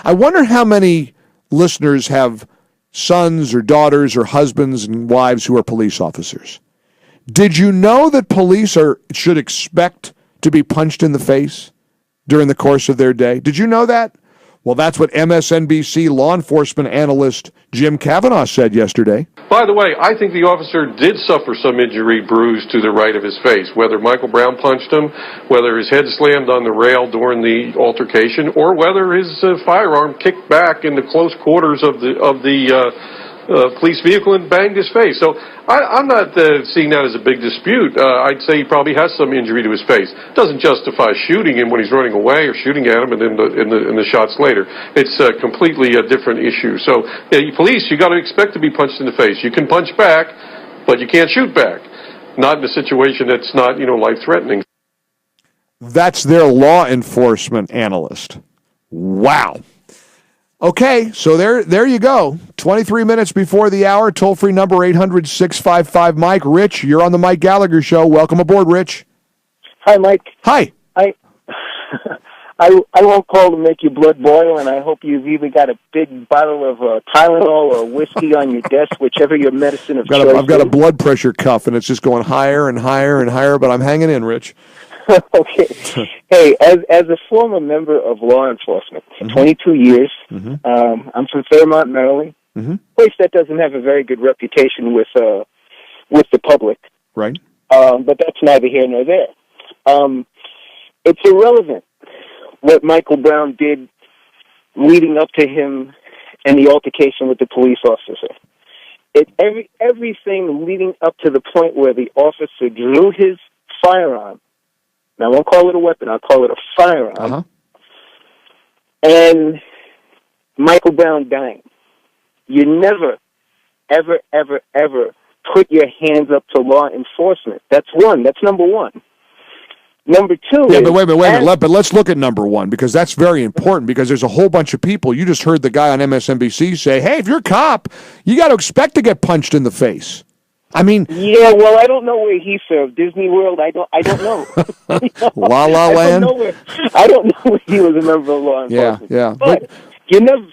I wonder how many listeners have sons or daughters or husbands and wives who are police officers. Did you know that police should expect to be punched in the face during the course of their day? Did you know that? Well, that's what MSNBC law enforcement analyst Jim Cavanaugh said yesterday. By the way, I think the officer did suffer some injury, bruise to the right of his face, whether Michael Brown punched him, whether his head slammed on the rail during the altercation, or whether his firearm kicked back in the close quarters of the police vehicle and banged his face. So I'm not seeing that as a big dispute. I'd say he probably has some injury to his face. Doesn't justify shooting him when he's running away or shooting at him and then in the shots later. It's completely a different issue. So police, you got to expect to be punched in the face. You can punch back, but you can't shoot back. Not in a situation that's not life-threatening. That's their law enforcement analyst. Wow. Okay, so there you go. 23 minutes before the hour, toll-free number 800-655-MIKE. Rich, you're on the Mike Gallagher Show. Welcome aboard, Rich. Hi, Mike. Hi. I won't call to make your blood boil, and I hope you've either got a big bottle of Tylenol or whiskey on your desk, whichever your medicine of choice. I've got a blood pressure cuff, and it's just going higher and higher and higher, but I'm hanging in, Rich. Okay. Hey, as a former member of law enforcement for 22 years, I'm from Fairmont, Maryland, place that doesn't have a very good reputation with the public. Right. But that's neither here nor there. It's irrelevant what Michael Brown did leading up to him and the altercation with the police officer. Everything leading up to the point where the officer drew his firearm. Now, I won't call it a weapon. I'll call it a firearm. And Michael Brown dying. You never, ever, ever, ever put your hands up to law enforcement. That's one. That's number one. Number two is... But wait a minute. But let's look at number one, because that's very important, because there's a whole bunch of people. You just heard the guy on MSNBC say, hey, if you're a cop, you got to expect to get punched in the face. I mean, yeah. Well, I don't know where he served. Disney World. I don't know. La La Land. I don't know where he was a member of law enforcement. Yeah. But you never.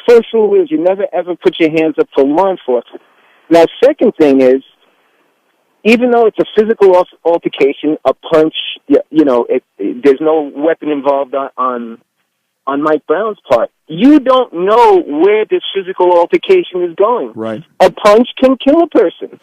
First rule is you never ever put your hands up for law enforcement. Now, second thing is, even though it's a physical altercation, a punch, there's no weapon involved on Mike Brown's part. You don't know where this physical altercation is going. Right. A punch can kill a person.